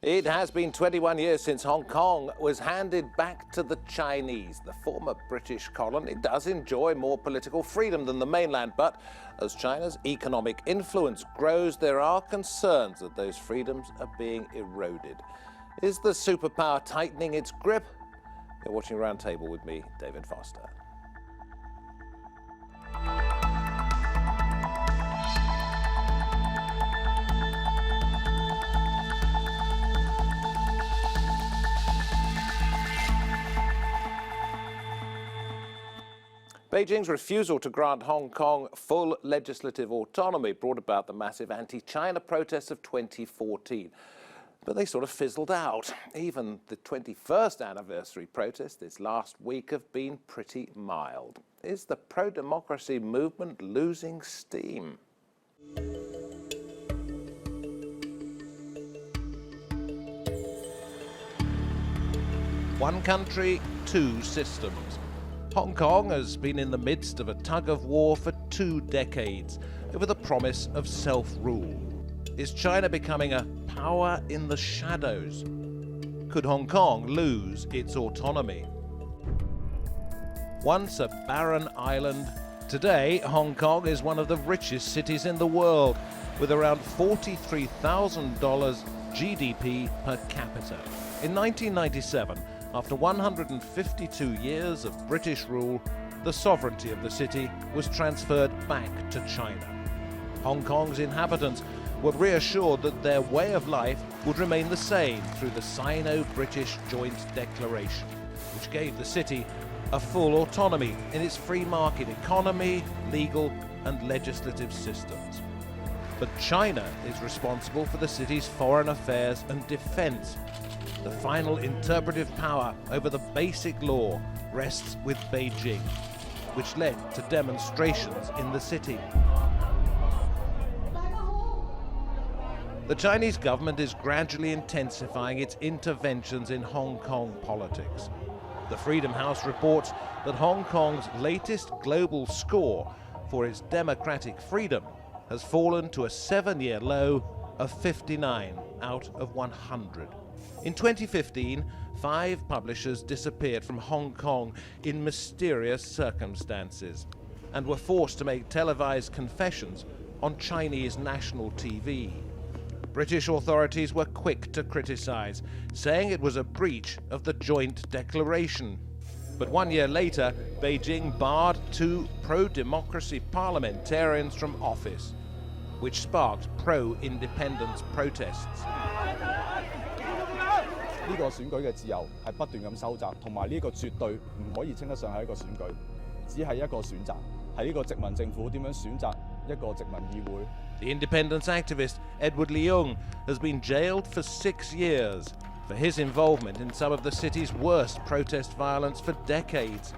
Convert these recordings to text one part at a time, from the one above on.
It has been 21 years since Hong Kong was handed back to the Chinese. The former British colony does enjoy more political freedom than the mainland, but as China's economic influence grows, there are concerns that those freedoms are being eroded. Is the superpower tightening its grip? You're watching Roundtable with me, David Foster. Beijing's refusal to grant Hong Kong full legislative autonomy brought about the massive anti-China protests of 2014. But they sort of fizzled out. Even the 21st anniversary protests this last week have been pretty mild. Is the pro-democracy movement losing steam? One country, two systems. Hong Kong has been in the midst of a tug-of-war for 2 decades over the promise of self-rule. Is China becoming a power in the shadows? Could Hong Kong lose its autonomy? Once a barren island, today Hong Kong is one of the richest cities in the world, with around $43,000 GDP per capita. In 1997, after 152 years of British rule, the sovereignty of the city was transferred back to China. Hong Kong's inhabitants were reassured that their way of life would remain the same through the Sino-British Joint Declaration, which gave the city a full autonomy in its free market economy, legal and legislative systems. But China is responsible for the city's foreign affairs and defense. The final interpretive power over the basic law rests with Beijing, which led to demonstrations in the city. The Chinese government is gradually intensifying its interventions in Hong Kong politics. The Freedom House reports that Hong Kong's latest global score for its democratic freedom has fallen to a 7-year low of 59 out of 100. In 2015, 5 publishers disappeared from Hong Kong in mysterious circumstances and were forced to make televised confessions on Chinese national TV. British authorities were quick to criticize, saying it was a breach of the Joint Declaration. But 1 year later, Beijing barred 2 pro-democracy parliamentarians from office, which sparked pro-independence protests. 呢個選舉嘅自由係不斷咁收窄，同埋呢個絕對唔可以稱得上係一個選舉，只係一個選擇，係呢個殖民政府點樣選擇一個殖民議會。The independence activist Edward Leung has been jailed for 6 years for his involvement in some of the city's worst protest violence for decades.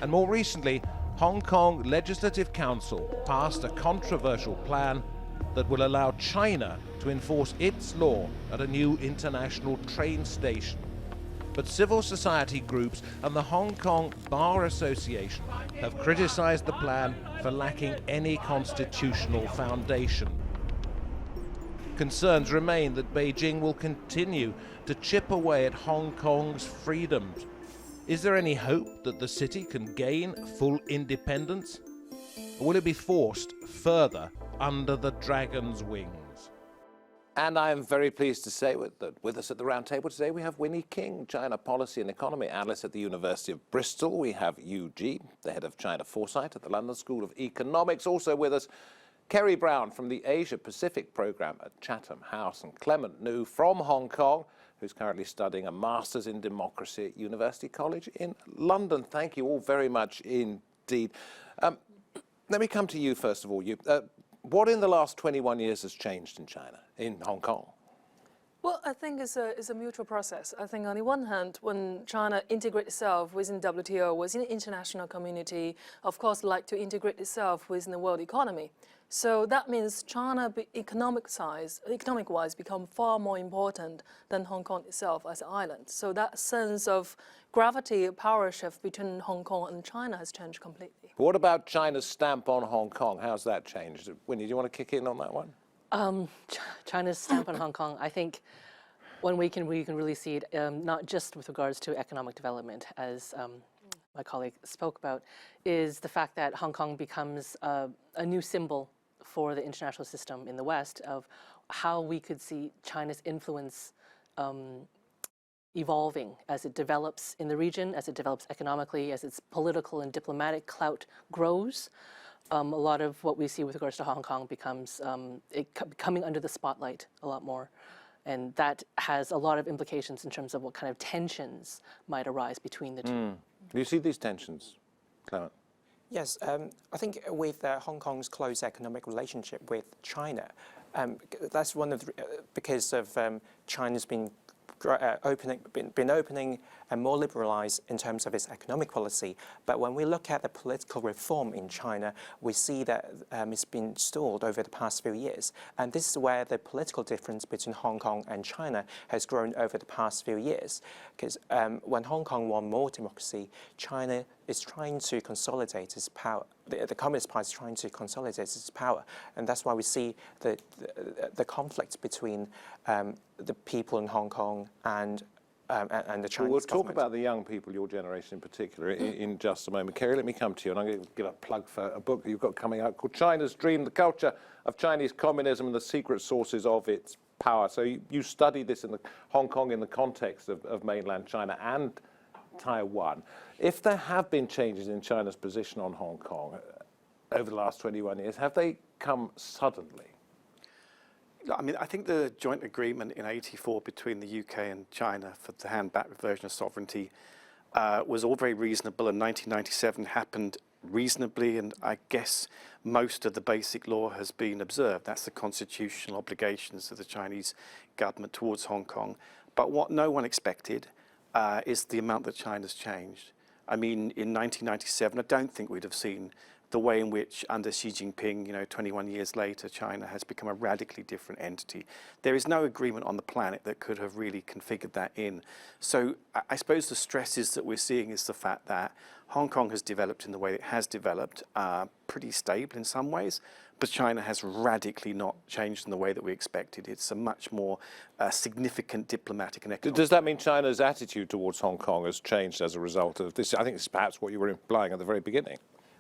And more recently, Hong Kong Legislative Council passed a controversial plan that will allow China to enforce its law at a new international train station. But civil society groups and the Hong Kong Bar Association have criticized the plan for lacking any constitutional foundation. Concerns remain that Beijing will continue to chip away at Hong Kong's freedoms. Is there any hope that the city can gain full independence? Or will it be forced further under the dragon's wings? And I am very pleased to say that with us at the Roundtable today we have Winnie King, China Policy and Economy Analyst at the University of Bristol. We have Yu, the head of China Foresight at the London School of Economics. Also with us, Kerry Brown from the Asia Pacific Programme at Chatham House, and Clement Ngu from Hong Kong, who's currently studying a Masters in Democracy at University College in London. Thank you all very much indeed. Let me come to you first of all. What in the last 21 years has changed in China, in Hong Kong? Well, I think it's a mutual process. I think on the one hand, when China integrates itself within WTO, within the international community, of course, like to integrate itself within the world economy. So that means China, economic-wise, become far more important than Hong Kong itself as an island. So that sense of gravity, power shift between Hong Kong and China has changed completely. What about China's stamp on Hong Kong? How's that changed? Winnie, do you want to kick in on that one? China's stamp on Hong Kong, I think One way we can really see it, not just with regards to economic development, as my colleague spoke about, is the fact that Hong Kong becomes a new symbol for the international system in the West of how we could see China's influence evolving as it develops in the region, as it develops economically, as its political and diplomatic clout grows. A lot of what we see with regards to Hong Kong becomes coming under the spotlight a lot more. And that has a lot of implications in terms of what kind of tensions might arise between the two. Do you see these tensions, Clement? Yes, I think with Hong Kong's close economic relationship with China, that's one of the, because of China's been opening and more liberalized in terms of its economic policy. But when we look at the political reform in China, we see that it's been stalled over the past few years. And this is where the political difference between Hong Kong and China has grown over the past few years. Because when Hong Kong want more democracy, China is trying to consolidate its power. The Communist Party is trying to consolidate its power. And that's why we see the conflict between the people in Hong Kong and the Chinese We'll talk government. about the young people, your generation in particular, in just a moment. Kerry, let me come to you, and I'm going to give a plug for a book that you've got coming out called China's Dream, The Culture of Chinese Communism and the Secret Sources of Its Power. So you study this in Hong Kong in the context of mainland China and Taiwan. If there have been changes in China's position on Hong Kong over the last 21 years, have they come suddenly? I mean, I think the joint agreement in '84 between the UK and China for the hand-back reversion of sovereignty was all very reasonable, and 1997 happened reasonably, and I guess most of the basic law has been observed. That's the constitutional obligations of the Chinese government towards Hong Kong. But what no one expected is the amount that China's changed. I mean, in 1997, I don't think we'd have seen the way in which under Xi Jinping, 21 years later, China has become a radically different entity. There is no agreement on the planet that could have really configured that in. So I suppose the stresses that we're seeing is the fact that Hong Kong has developed in the way it has developed, pretty stable in some ways, but China has radically not changed in the way that we expected. It's a much more significant diplomatic and economic. Does that mean China's attitude towards Hong Kong has changed as a result of this? I think it's perhaps what you were implying at the very beginning.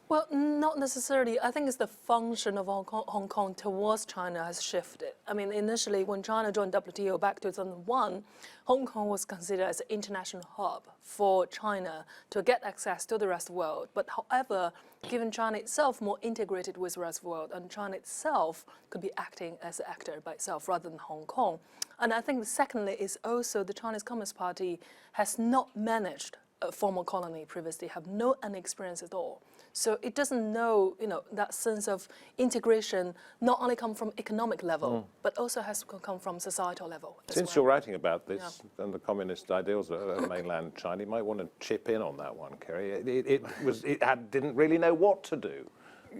Well, not necessarily. I think it's the function of Hong Kong towards China has shifted. I mean, initially, when China joined WTO back in 2001, Hong Kong was considered as an international hub for China to get access to the rest of the world. But however, given China itself more integrated with the rest of the world, and China itself could be acting as an actor by itself rather than Hong Kong. And I think secondly is also the Chinese Communist Party has not managed a former colony previously, have no any experience at all. So it doesn't know, that sense of integration not only come from economic level, but also has to come from societal level as Since well. you're writing about this and the communist ideals of mainland China, you might want to chip in on that one, Kerry. It didn't really know what to do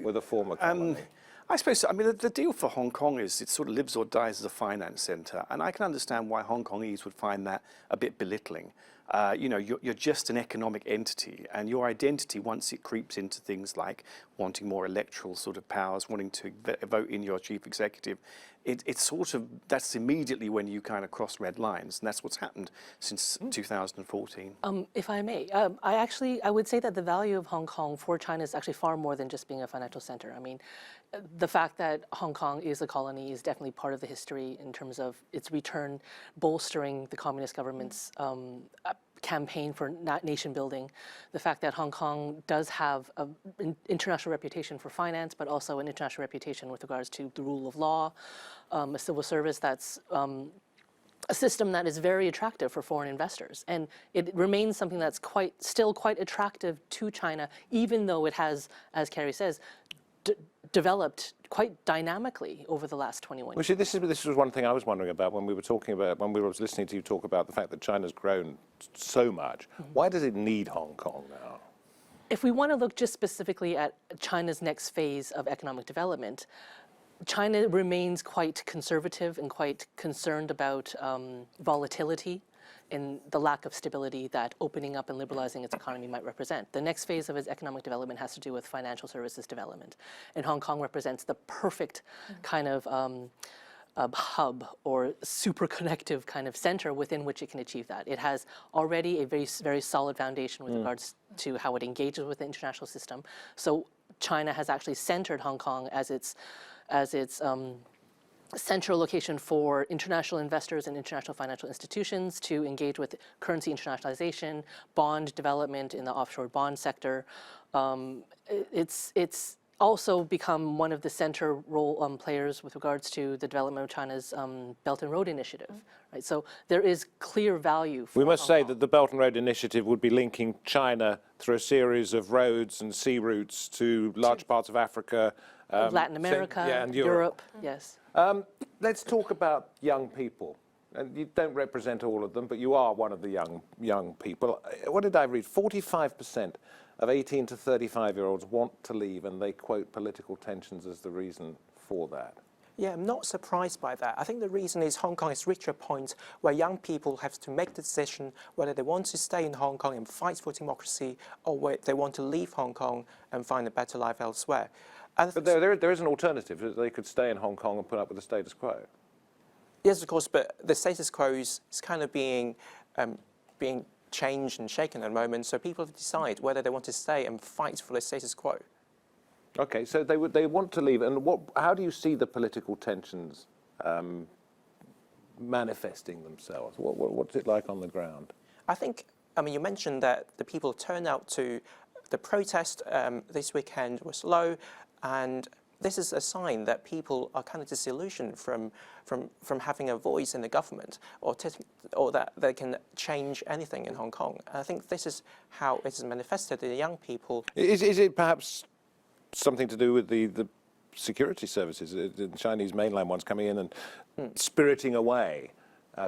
with a former colony. I suppose, I mean, the deal for Hong Kong is it sort of lives or dies as a finance centre, and I can understand why Hong Kongese would find that a bit belittling. You're just an economic entity, and your identity, once it creeps into things like wanting more electoral sort of powers, wanting to vote in your chief executive, it's sort of, that's immediately when you kind of cross red lines, and that's what's happened since 2014. If I may, I would say that the value of Hong Kong for China is actually far more than just being a financial center. I mean, the fact that Hong Kong is a colony is definitely part of the history in terms of its return bolstering the communist government's campaign for nation building. The fact that Hong Kong does have an international reputation for finance, but also an international reputation with regards to the rule of law, a civil service that's a system that is very attractive for foreign investors. And it remains something that's still quite attractive to China, even though it has, as Kerry says, developed quite dynamically over the last 21 years. Well, see, this was one thing I was wondering about when we were listening to you talk about the fact that China's grown so much. Why does it need Hong Kong now? If we want to look just specifically at China's next phase of economic development, China remains quite conservative and quite concerned about volatility and the lack of stability that opening up and liberalizing its economy might represent. The next phase of its economic development has to do with financial services development. And Hong Kong represents the perfect kind of hub or super connective kind of center within which it can achieve that. It has already a very solid foundation with regards to how it engages with the international system. So China has actually centered Hong Kong as its central location for international investors and international financial institutions to engage with currency internationalization, bond development in the offshore bond sector. It's also become one of the center role players with regards to the development of China's Belt and Road Initiative. Right? So there is clear value for We must Hong say Kong. that the Belt and Road Initiative would be linking China through a series of roads and sea routes to large parts of Africa, Latin America, and Europe. Yes. Let's talk about young people. And you don't represent all of them, but you are one of the young people. What did I read? 45% of 18 to 35-year-olds want to leave, and they quote political tensions as the reason for that. Yeah, I'm not surprised by that. I think the reason is Hong Kong has reached a point where young people have to make the decision whether they want to stay in Hong Kong and fight for democracy, or whether they want to leave Hong Kong and find a better life elsewhere. But there is an alternative. They could stay in Hong Kong and put up with the status quo. Yes, of course, but the status quo is kind of being changed and shaken at the moment, so people have to decide whether they want to stay and fight for the status quo. Okay, so they want to leave, and how do you see the political tensions manifesting themselves? What's it like on the ground? I think, you mentioned that the people turn out to the protest this weekend was low, and this is a sign that people are kind of disillusioned from having a voice in the government, or that they can change anything in Hong Kong. And I think this is how it is manifested in the young people. Is it perhaps something to do with the security services, the Chinese mainland ones coming in and spiriting away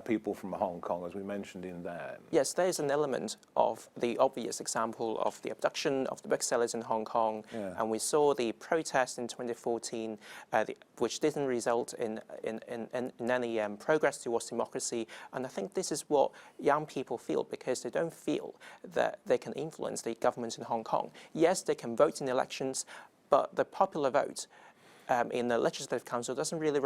people from Hong Kong, as we mentioned in there? Yes, there is an element of the obvious example of the abduction of the booksellers in Hong Kong, and we saw the protest in 2014, which didn't result in any progress towards democracy. And I think this is what young people feel, because they don't feel that they can influence the government in Hong Kong. Yes, they can vote in elections, but the popular vote in the Legislative Council doesn't really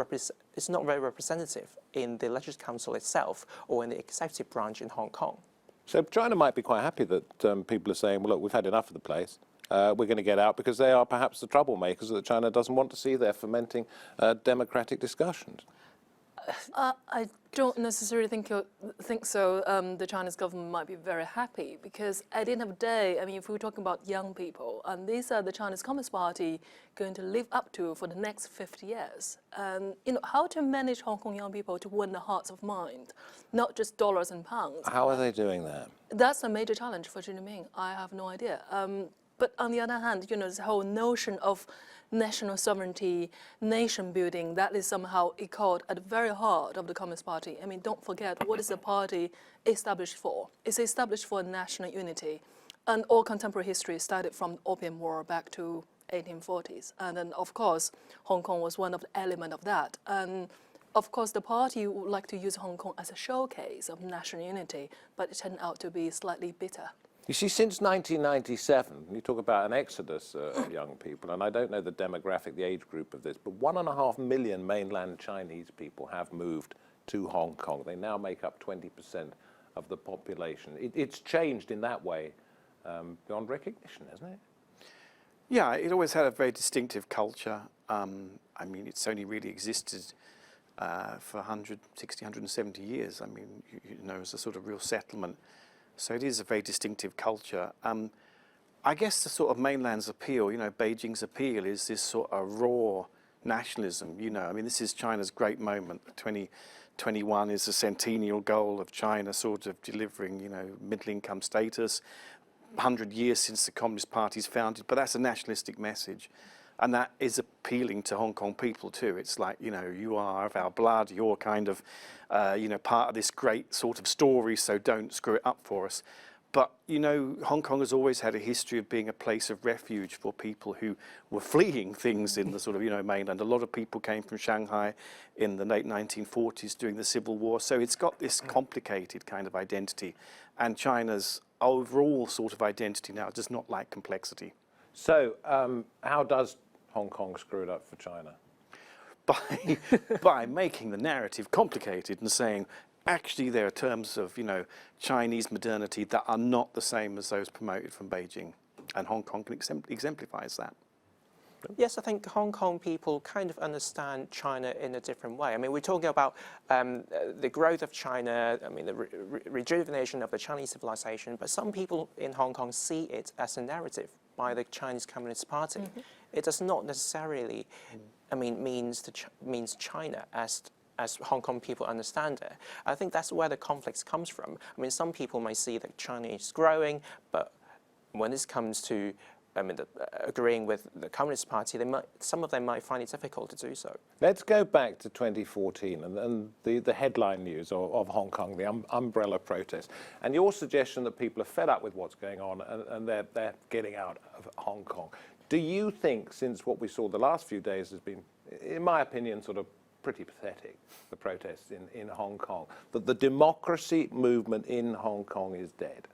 it's not very representative in the Legislative Council itself or in the executive branch in Hong Kong. So China might be quite happy that people are saying, well, look, we've had enough of the place. We're going to get out, because they are perhaps the troublemakers that China doesn't want to see there fomenting democratic discussions. I don't necessarily think so. The Chinese government might be very happy, because at the end of the day, if we're talking about young people, and these are the Chinese Communist Party going to live up to for the next 50 years. And how to manage Hong Kong young people to win the hearts of mind, not just dollars and pounds. How are they doing that? That's a major challenge for Xi Jinping. I have no idea. But on the other hand, this whole notion of national sovereignty, nation building, that is somehow echoed at the very heart of the Communist Party. Don't forget, what is the party established for? It's established for national unity. And all contemporary history started from the Opium War back to 1840s. And then, of course, Hong Kong was one of the elements of that. And of course, the party would like to use Hong Kong as a showcase of national unity, but it turned out to be slightly bitter. You see, since 1997, you talk about an exodus of young people, and I don't know the demographic, the age group of this, but 1.5 million mainland Chinese people have moved to Hong Kong. They now make up 20% of the population. It's changed in that way beyond recognition, hasn't it? Yeah, it always had a very distinctive culture. It's only really existed for 160, 170 years. As a sort of real settlement. So it is a very distinctive culture. I guess the sort of mainland's appeal, Beijing's appeal is this sort of raw nationalism. This is China's great moment. 2021 is the centennial goal of China sort of delivering, middle-income status. 100 years since the Communist Party's founded, but that's a nationalistic message. And that is appealing to Hong Kong people too. It's like, you are of our blood, you're kind of, part of this great sort of story, so don't screw it up for us. But, Hong Kong has always had a history of being a place of refuge for people who were fleeing things in the sort of, mainland. A lot of people came from Shanghai in the late 1940s during the Civil War. So it's got this complicated kind of identity. And China's overall sort of identity now does not like complexity. So how does Hong Kong screw it up for China? by making the narrative complicated and saying, actually, there are terms of, Chinese modernity that are not the same as those promoted from Beijing. And Hong Kong exemplifies that. Yes, I think Hong Kong people kind of understand China in a different way. I mean, we're talking about the growth of China, I mean, the rejuvenation of the Chinese civilization, but some people in Hong Kong see it as a narrative by the Chinese Communist Party. It does not necessarily, means China as Hong Kong people understand it. I think that's where the conflict comes from. I mean, some people may see that China is growing, but when this comes to agreeing with the Communist Party, some of them might find it difficult to do so. Let's go back to 2014 and the headline news of Hong Kong, the umbrella protest, and your suggestion that people are fed up with what's going on and they're getting out of Hong Kong. Do you think, since what we saw the last few days has been, in my opinion, sort of pretty pathetic, the protests in Hong Kong, that the democracy movement in Hong Kong is dead?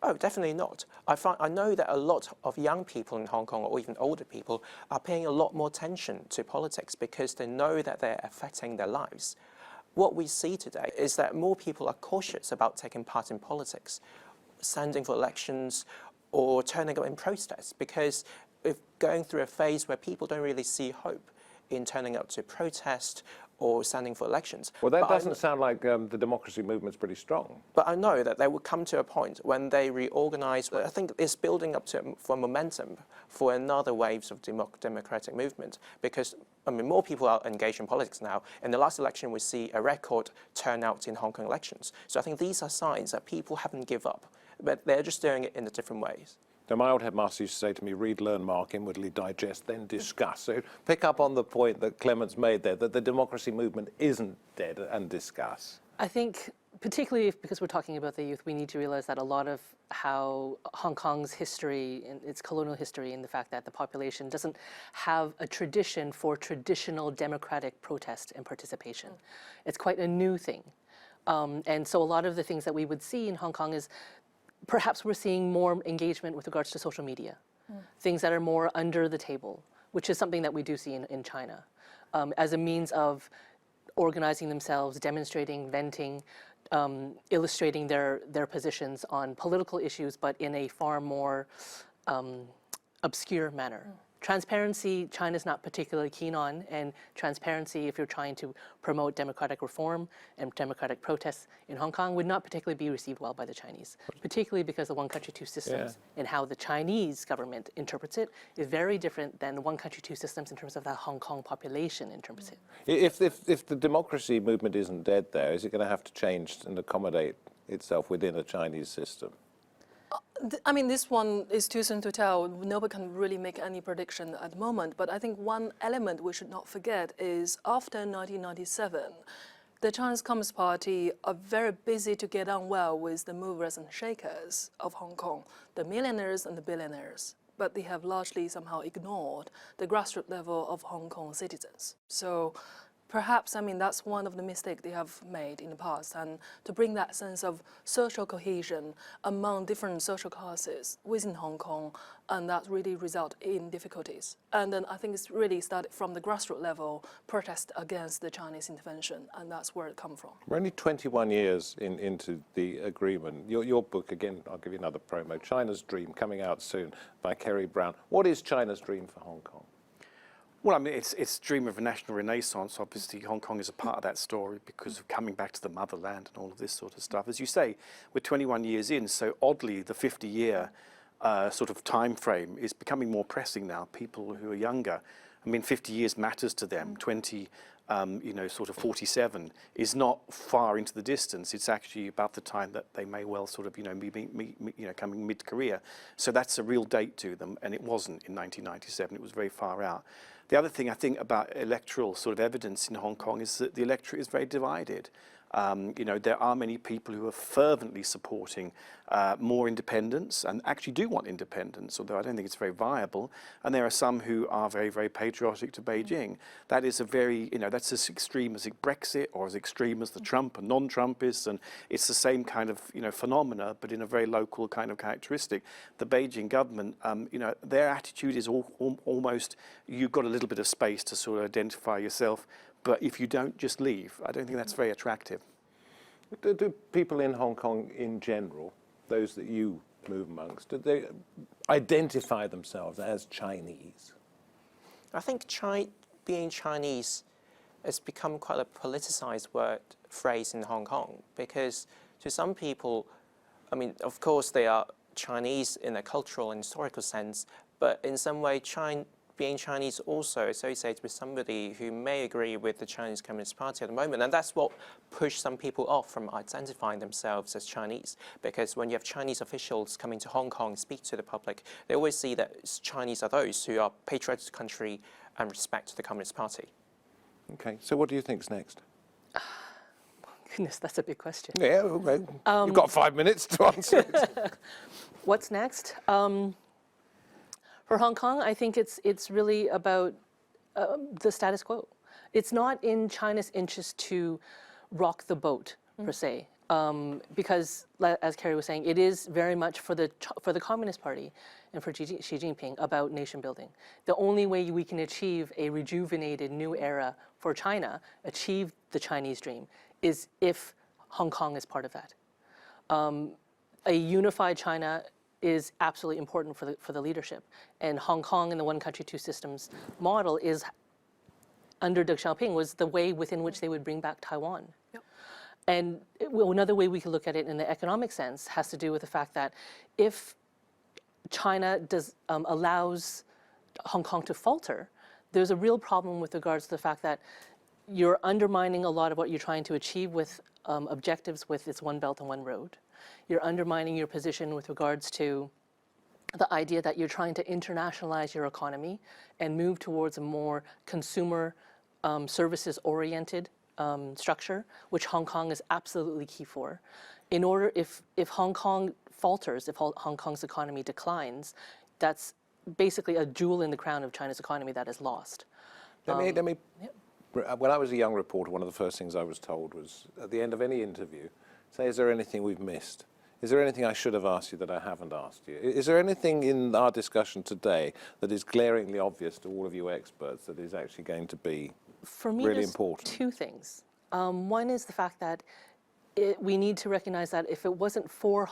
Oh, definitely not. I know that a lot of young people in Hong Kong, or even older people, are paying a lot more attention to politics because they know that they're affecting their lives. What we see today is that more people are cautious about taking part in politics, standing for elections, or turning up in protests, because we're going through a phase where people don't really see hope in turning up to protest or standing for elections. Well, that doesn't sound like the democracy movement's pretty strong. But I know that they will come to a point when they reorganize. I think it's building up for momentum for another waves of democratic movement, because more people are engaged in politics now. In the last election, we see a record turnout in Hong Kong elections. So I think these are signs that people haven't given up, but they're just doing it in the different ways. So my old headmaster used to say to me, read, learn, mark, inwardly digest, then discuss. So pick up on the point that Clement's made there, that the democracy movement isn't dead, and discuss. I think, particularly because we're talking about the youth, we need to realize that a lot of how Hong Kong's history, and its colonial history, and the fact that the population doesn't have a tradition for traditional democratic protest and participation. It's quite a new thing. And so a lot of the things that we would see in Hong Kong is perhaps we're seeing more engagement with regards to social media, things that are more under the table, which is something that we do see in China, as a means of organizing themselves, demonstrating, venting, illustrating their positions on political issues, but in a far more obscure manner. Transparency, China's not particularly keen on, and transparency, if you're trying to promote democratic reform and democratic protests in Hong Kong, would not particularly be received well by the Chinese, particularly because the one country, two systems and how the Chinese government interprets it is very different than the one country, two systems in terms of the Hong Kong population interprets it. If the democracy movement isn't dead there, is it going to have to change and accommodate itself within a Chinese system? I mean, this one is too soon to tell. Nobody can really make any prediction at the moment. But I think one element we should not forget is after 1997, the Chinese Communist Party are very busy to get on well with the movers and shakers of Hong Kong, the millionaires and the billionaires. But they have largely somehow ignored the grassroots level of Hong Kong citizens. So perhaps, that's one of the mistakes they have made in the past, and to bring that sense of social cohesion among different social classes within Hong Kong, and that really result in difficulties. And then I think it's really started from the grassroots level, protest against the Chinese intervention, and that's where it comes from. We're only 21 years into the agreement. Your book, again, I'll give you another promo, China's Dream, coming out soon by Kerry Brown. What is China's dream for Hong Kong? Well, it's a dream of a national renaissance. Obviously, Hong Kong is a part of that story because of coming back to the motherland and all of this sort of stuff. As you say, we're 21 years in, so oddly, the 50-year sort of time frame is becoming more pressing now. People who are younger, 50 years matters to them. 20, sort of 47 is not far into the distance. It's actually about the time that they may well sort of, be coming mid-career. So that's a real date to them, and it wasn't in 1997. It was very far out. The other thing I think about electoral sort of evidence in Hong Kong is that the electorate is very divided. There are many people who are fervently supporting more independence and actually do want independence, although I don't think it's very viable. And there are some who are very, very patriotic to Beijing. That is a very, that's as extreme as Brexit or as extreme as the Trump and non-Trumpists. And it's the same kind of, phenomena, but in a very local kind of characteristic. The Beijing government, their attitude is almost, you've got a little bit of space to sort of identify yourself. But if you don't, just leave. I don't think that's very attractive. Do people in Hong Kong in general, those that you move amongst, do they identify themselves as Chinese? I think being Chinese has become quite a politicized phrase in Hong Kong, because to some people, I mean, of course they are Chinese in a cultural and historical sense, but in some way being Chinese also associated with somebody who may agree with the Chinese Communist Party at the moment. And that's what pushed some people off from identifying themselves as Chinese. Because when you have Chinese officials coming to Hong Kong and speak to the public, they always see that Chinese are those who are patriotic to the country and respect the Communist Party. Okay, so what do you think's next? Goodness, that's a big question. Yeah, okay. You've got 5 minutes to answer it. What's next? For Hong Kong, I think it's really about the status quo. It's not in China's interest to rock the boat, per se, because, as Kerry was saying, it is very much for the Communist Party and for Xi Jinping about nation building. The only way we can achieve a rejuvenated new era for China, achieve the Chinese dream, is if Hong Kong is part of that. A unified China is absolutely important for the leadership. And Hong Kong and the one country, two systems model is, under Deng Xiaoping, was the way within which they would bring back Taiwan. Yep. And another way we can look at it in the economic sense has to do with the fact that if China allows Hong Kong to falter, there's a real problem with regards to the fact that you're undermining a lot of what you're trying to achieve with objectives with its One Belt and One Road. You're undermining your position with regards to the idea that you're trying to internationalize your economy and move towards a more consumer services-oriented structure, which Hong Kong is absolutely key for. In order, if Hong Kong falters, if Hong Kong's economy declines, that's basically a jewel in the crown of China's economy that is lost. Let me. When I was a young reporter, one of the first things I was told was, at the end of any interview, say, is there anything we've missed? Is there anything I should have asked you that I haven't asked you? Is there anything in our discussion today that is glaringly obvious to all of you experts that is actually going to be For me, really there's important? Two things. One is the fact that we need to recognize that if it wasn't for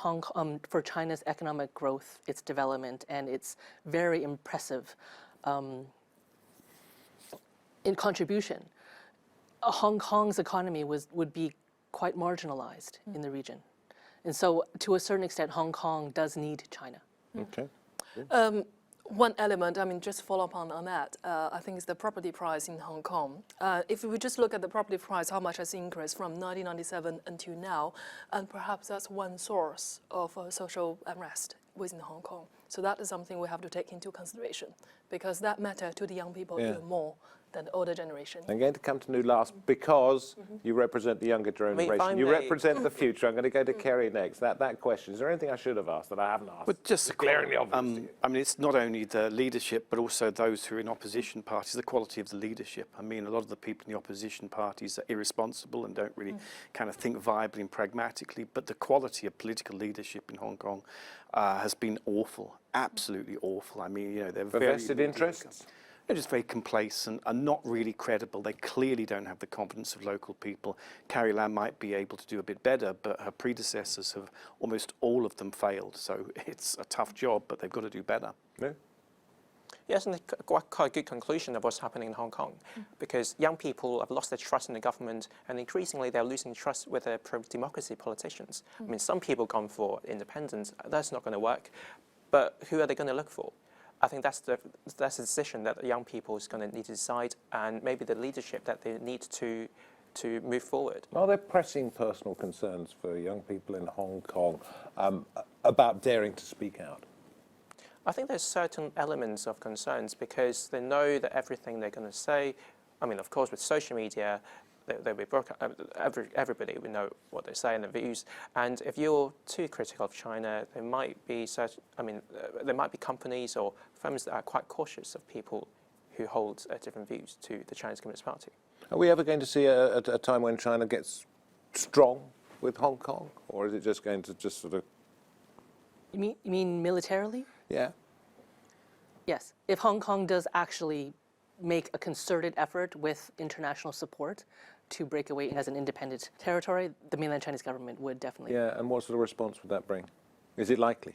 for China's economic growth, its development, and its very impressive in contribution, Hong Kong's economy would be quite marginalized in the region. And so, to a certain extent, Hong Kong does need China. Okay. One element, I mean, just follow up on that, I think is the property price in Hong Kong. If we just look at the property price, how much has increased from 1997 until now, and perhaps that's one source of social unrest within Hong Kong. So that is something we have to take into consideration, because that matters to the young people even more than the older generation. I'm going to come to Ngu last because you represent the younger generation. You represent the future. I'm going to go to Kerry next. That question, is there anything I should have asked that I haven't asked? But just glaringly obvious to you. I mean, it's not only the leadership, but also those who are in opposition parties, the quality of the leadership. I mean, a lot of the people in the opposition parties are irresponsible and don't really kind of think viably and pragmatically, but the quality of political leadership in Hong Kong has been awful, absolutely awful. I mean, they're very vested interests? They're just very complacent and not really credible. They clearly don't have the confidence of local people. Carrie Lam might be able to do a bit better, but her predecessors have, almost all of them, failed. So it's a tough job, but they've got to do better. Yeah. Yes, and quite a good conclusion of what's happening in Hong Kong, because young people have lost their trust in the government, and increasingly they're losing trust with their pro-democracy politicians. I mean, some people have gone for independence. That's not going to work. But who are they going to look for? I think that's the decision that the young people is going to need to decide, and maybe the leadership that they need to move forward. Are there pressing personal concerns for young people in Hong Kong about daring to speak out? I think there's certain elements of concerns because they know that everything they're going to say, I mean, of course, with social media, they'll be broadcast. Everybody will know what they say and their views. And if you're too critical of China, there might be there might be companies or firms that are quite cautious of people who hold different views to the Chinese Communist Party. Are we ever going to see a time when China gets strong with Hong Kong, or is it just going to just sort of? You mean militarily? Yeah. Yes. If Hong Kong does actually make a concerted effort with international support to break away as an independent territory, the mainland Chinese government would definitely. Yeah, and what sort of response would that bring? Is it likely?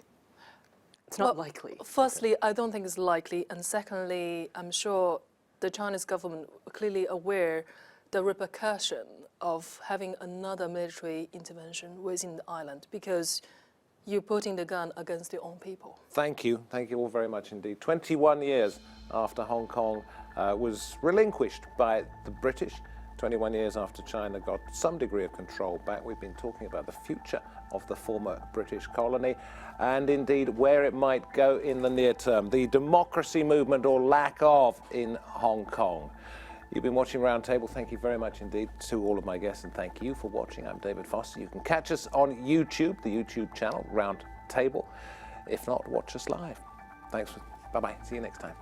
It's not likely. Firstly, I don't think it's likely, and secondly, I'm sure the Chinese government are clearly aware the repercussion of having another military intervention within the island, because you're putting the gun against your own people. Thank you all very much indeed. 21 years after Hong Kong was relinquished by the British, 21 years after China got some degree of control back, we've been talking about the future of the former British colony and indeed where it might go in the near term, the democracy movement or lack of in Hong Kong. You've been watching Roundtable. Thank you very much indeed to all of my guests, and thank you for watching. I'm David Foster. You can catch us on YouTube, the YouTube channel, Roundtable. If not, watch us live. Thanks. Bye-bye. See you next time.